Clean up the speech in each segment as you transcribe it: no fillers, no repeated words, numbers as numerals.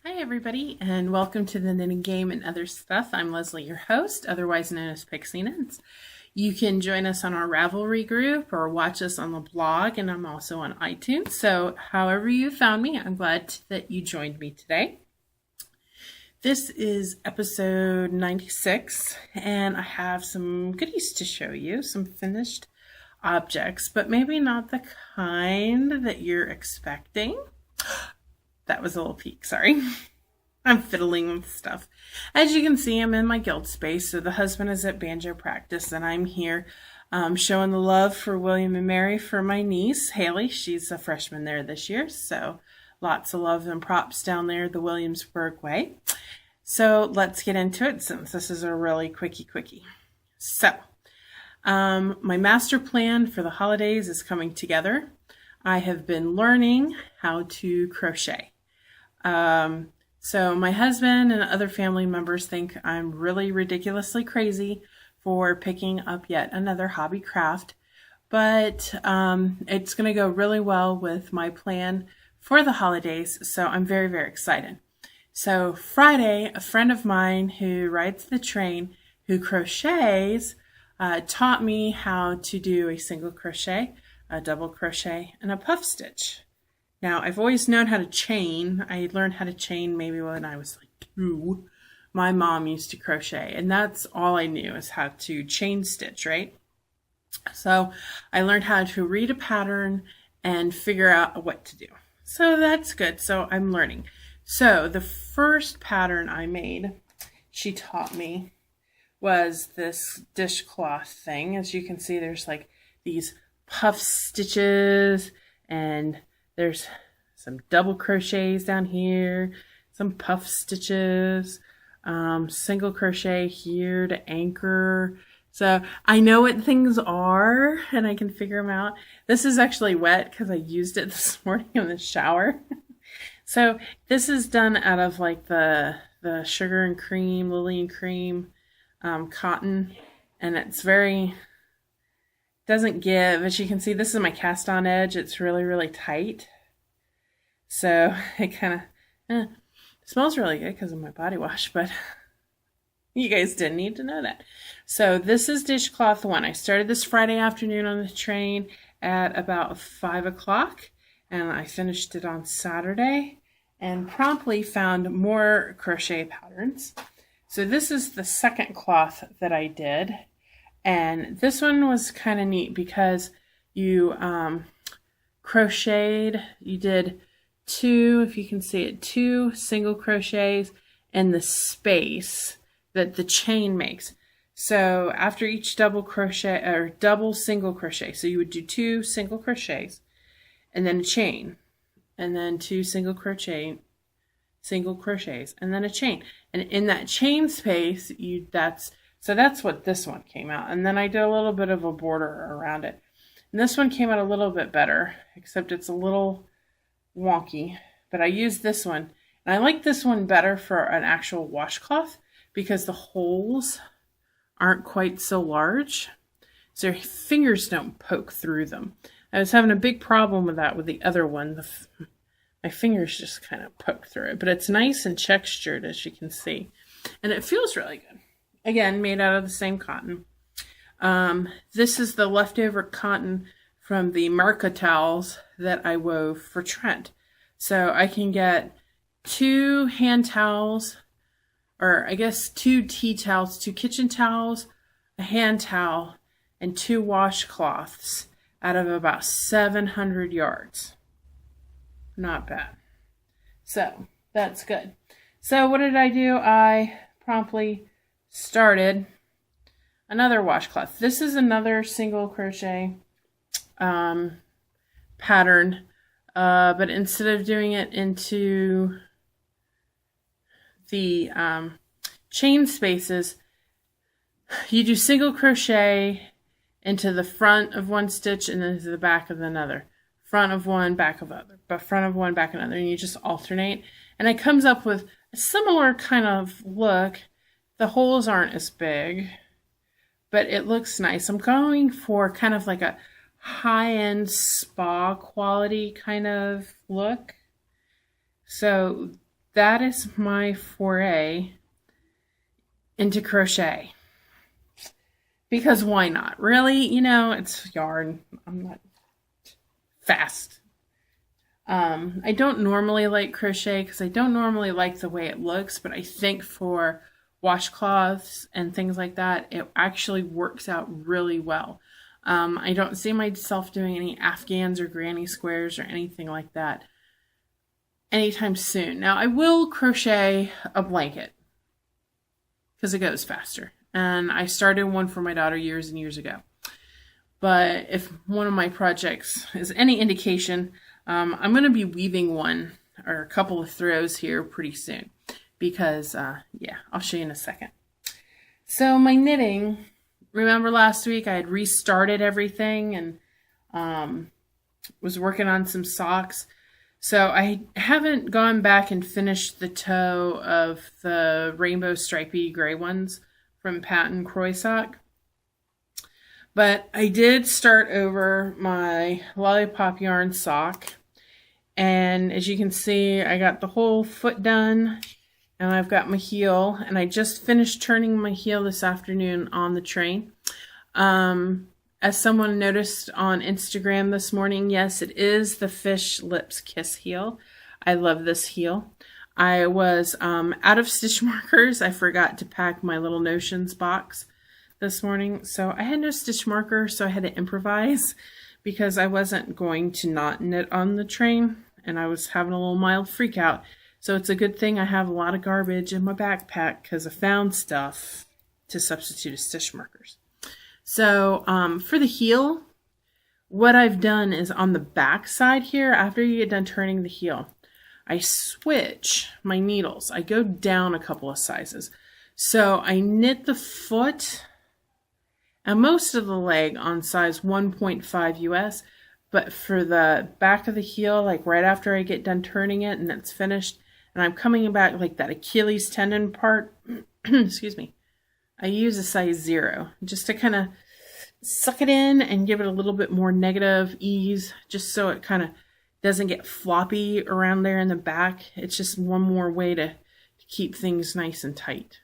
Hi everybody, and welcome to the Knitting Game and Other Stuff. I'm Leslie, your host, otherwise known as Pixie Knits. You can join us on our Ravelry group or watch us on the blog, and I'm also on iTunes. So however you found me, I'm glad that you joined me today. This is episode 96, and I have some goodies to show you, some finished objects, but maybe not the kind that you're expecting. That was a little peek, sorry. I'm fiddling with stuff. As you can see, I'm in my guild space, so the husband is at banjo practice, and I'm here showing the love for William and Mary for my niece, Haley. She's a freshman there this year, so lots of love and props down there the Williamsburg way. So let's get into it since this is a really quickie. So, my master plan for the holidays is coming together. I have been learning how to crochet. So my husband and other family members think I'm really ridiculously crazy for picking up yet another hobby craft, but it's going to go really well with my plan for the holidays, so I'm very excited. So Friday, a friend of mine who rides the train, who crochets, taught me how to do a single crochet, a double crochet, and a puff stitch. Now, I've always known how to chain. I learned how to chain maybe when I was like 2. My mom used to crochet, and that's all I knew is how to chain stitch, right? So I learned how to read a pattern and figure out what to do. So that's good. So I'm learning. So the first pattern I made, she taught me, was this dishcloth thing. As you can see, there's like these puff stitches, and there's some double crochets down here, some puff stitches, single crochet here to anchor. So I know what things are and I can figure them out. This is actually wet because I used it this morning in the shower. So this is done out of like the sugar and cream, lily and cream cotton, and it's doesn't give. As you can see, this is my cast on edge. It's really tight. So it kind of smells really good because of my body wash, but you guys didn't need to know that. So this is dishcloth 1. I started this Friday afternoon on the train at about 5 o'clock, and I finished it on Saturday and promptly found more crochet patterns. So this is the second cloth that I did. And this one was kind of neat because you crocheted, you did 2, if you can see it, 2 single crochets in the space that the chain makes. So after each double crochet or double single crochet, so you would do 2 single crochets and then a chain, and then 2 single crochets, and then a chain. And in that chain space, so that's what this one came out. And then I did a little bit of a border around it. And this one came out a little bit better, except it's a little wonky. But I used this one. And I like this one better for an actual washcloth because the holes aren't quite so large. So your fingers don't poke through them. I was having a big problem with that with the other one. My fingers just kind of poke through it. But it's nice and textured, as you can see. And it feels really good. Again, made out of the same cotton. This is the leftover cotton from the Marca towels that I wove for Trent. So I can get 2 hand towels, or I guess 2 tea towels, 2 kitchen towels, a hand towel, and 2 washcloths out of about 700 yards. Not bad. So that's good. So what did I do? I promptly started another washcloth. This is another single crochet pattern, but instead of doing it into the chain spaces, you do single crochet into the front of one stitch and then to the back of another. Front of one, back of other, but front of one, back another, and you just alternate. And it comes up with a similar kind of look. The holes aren't as big, but it looks nice. I'm going for kind of like a high-end spa quality kind of look. So that is my foray into crochet. Because why not? Really, it's yarn. I'm not fast. I don't normally like crochet because I don't normally like the way it looks, but I think for washcloths and things like that, it actually works out really well. I don't see myself doing any Afghans or granny squares or anything like that anytime soon. Now, I will crochet a blanket because it goes faster. And I started one for my daughter years and years ago. But if one of my projects is any indication, I'm going to be weaving one or a couple of throws here pretty soon because, I'll show you in a second. So my knitting, remember last week I had restarted everything and was working on some socks. So I haven't gone back and finished the toe of the rainbow stripy gray ones from Patent Croy Sock. But I did start over my lollipop yarn sock. And as you can see, I got the whole foot done. And I've got my heel. And I just finished turning my heel this afternoon on the train. As someone noticed on Instagram this morning, yes, it is the Fish Lips Kiss heel. I love this heel. I was out of stitch markers. I forgot to pack my little notions box this morning. So I had no stitch marker, so I had to improvise because I wasn't going to not knit on the train and I was having a little mild freak out. So it's a good thing I have a lot of garbage in my backpack because I found stuff to substitute as stitch markers. So for the heel, what I've done is on the back side here, after you get done turning the heel, I switch my needles. I go down a couple of sizes. So I knit the foot and most of the leg on size 1.5 US, but for the back of the heel, like right after I get done turning it and it's finished, and I'm coming back like that Achilles tendon part, excuse me, I use a size 0 just to kind of suck it in and give it a little bit more negative ease, just so it kind of doesn't get floppy around there in the back. It's just one more way to keep things nice and tight.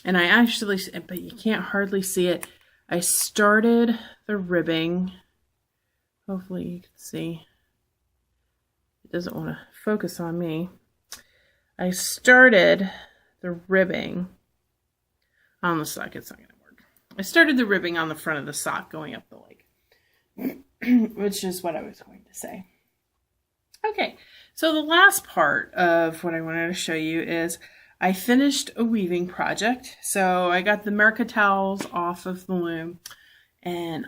And I actually, but you can't hardly see it, I started the ribbing. Hopefully you can see. It doesn't want to focus on me. I started the ribbing on the sock. It's not going to work. I started the ribbing on the front of the sock going up the leg, which is what I was going to say. Okay, so the last part of what I wanted to show you is I finished a weaving project. So I got the America towels off of the loom and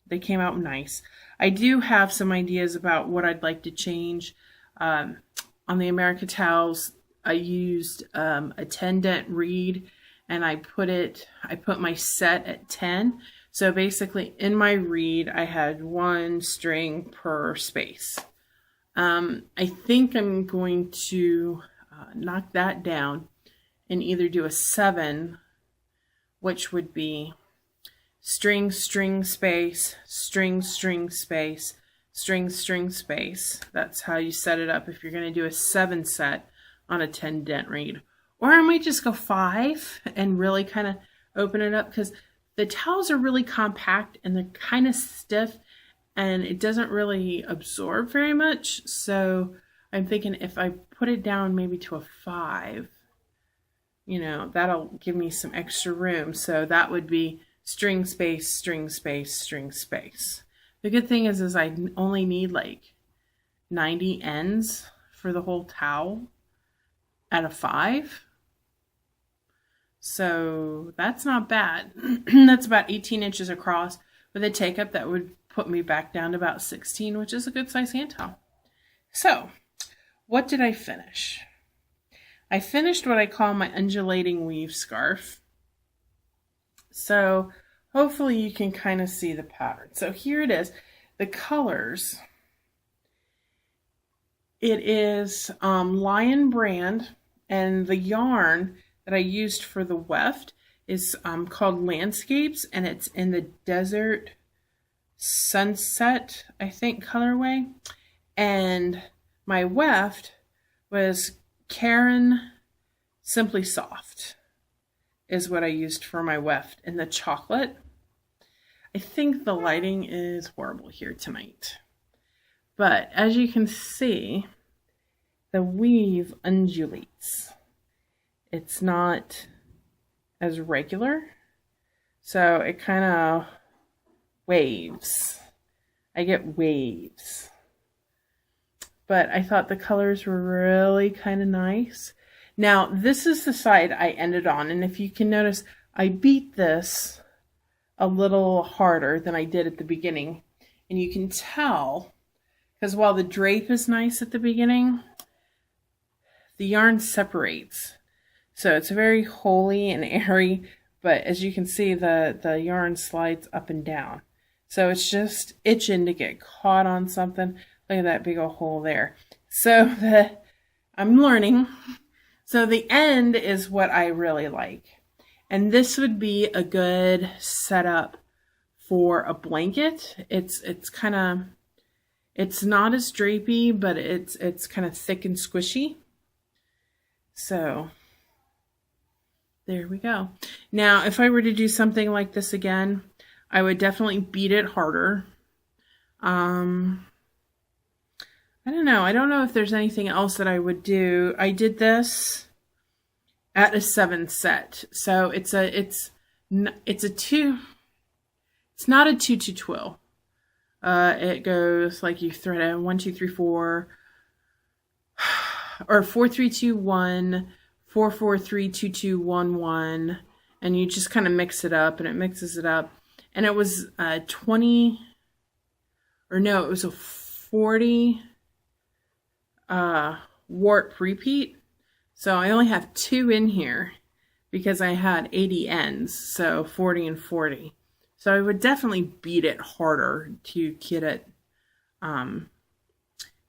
they came out nice. I do have some ideas about what I'd like to change. On the America towels, I used a 10 dent reed and I put my set at 10. So basically in my reed, I had one string per space. I think I'm going to knock that down and either do a 7, which would be string, string, space, string, string, space, string, string, space. That's how you set it up if you're going to do a 7 set on a 10 dent reed. Or I might just go 5 and really kind of open it up because the towels are really compact and they're kind of stiff and it doesn't really absorb very much. So I'm thinking if I put it down maybe to a 5, that'll give me some extra room. So that would be string, space, string, space, string, space. The good thing is I only need like 90 ends for the whole towel at a 5. So that's not bad. That's about 18 inches across. With a take up, that would put me back down to about 16, which is a good size hand towel. So what did I finish? I finished what I call my undulating weave scarf. So hopefully you can kind of see the pattern. So here it is. The colors. It is Lion brand, and the yarn that I used for the weft is called Landscapes, and it's in the Desert Sunset, I think, colorway. And my weft was Karen Simply Soft is what I used for my weft, and the chocolate. I think the lighting is horrible here tonight. But as you can see, the weave undulates. It's not as regular, so it kind of waves. I get waves. But I thought the colors were really kind of nice. Now, this is the side I ended on, and if you can notice, I beat this a little harder than I did at the beginning. And you can tell, because while the drape is nice at the beginning, the yarn separates. So it's very holy and airy, but as you can see, the yarn slides up and down. So it's just itching to get caught on something. Look at that big old hole there. So I'm learning. So the end is what I really like. And this would be a good setup for a blanket. It's kind of, it's not as drapey, but it's kind of thick and squishy. So there we go. Now, if I were to do something like this again, I would definitely beat it harder. I don't know. I don't know if there's anything else that I would do. I did this at a 7 set. So it's not a 2-2 twill. It goes like you thread it 1, 2, 3, 4, or 4, 3, 2, 1, 4, 4, 3, 2, 2, 1, 1, and you just kind of mix it up, and it mixes it up. And it was 20, or no, it was a 40 warp repeat. So I only have 2 in here because I had 80 ends, so 40 and 40. So I would definitely beat it harder to get it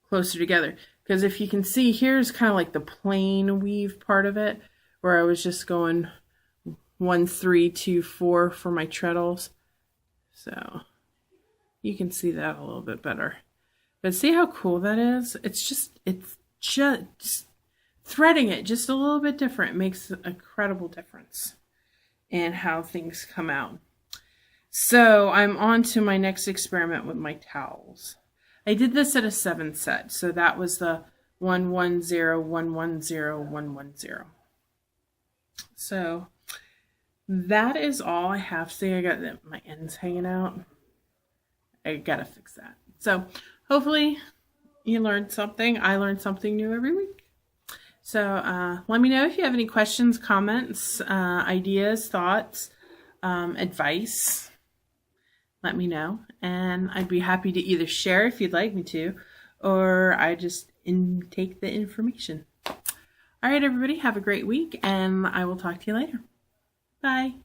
closer together. Because if you can see, here's kind of like the plain weave part of it, where I was just going 1, 3, 2, 4 for my treadles. So you can see that a little bit better. But see how cool that is? It's just threading it just a little bit different makes an incredible difference in how things come out. So I'm on to my next experiment with my towels. I did this at a 7 set, so that was the 1, 1, 0, 1, 1, 0, 1, 1, 0. So that is all I have. See, I got my ends hanging out. I gotta fix that. So hopefully you learned something. I learned something new every week. So let me know if you have any questions, comments, ideas, thoughts, advice. Let me know, and I'd be happy to either share if you'd like me to, or I just take the information. All right, everybody, have a great week, and I will talk to you later. Bye.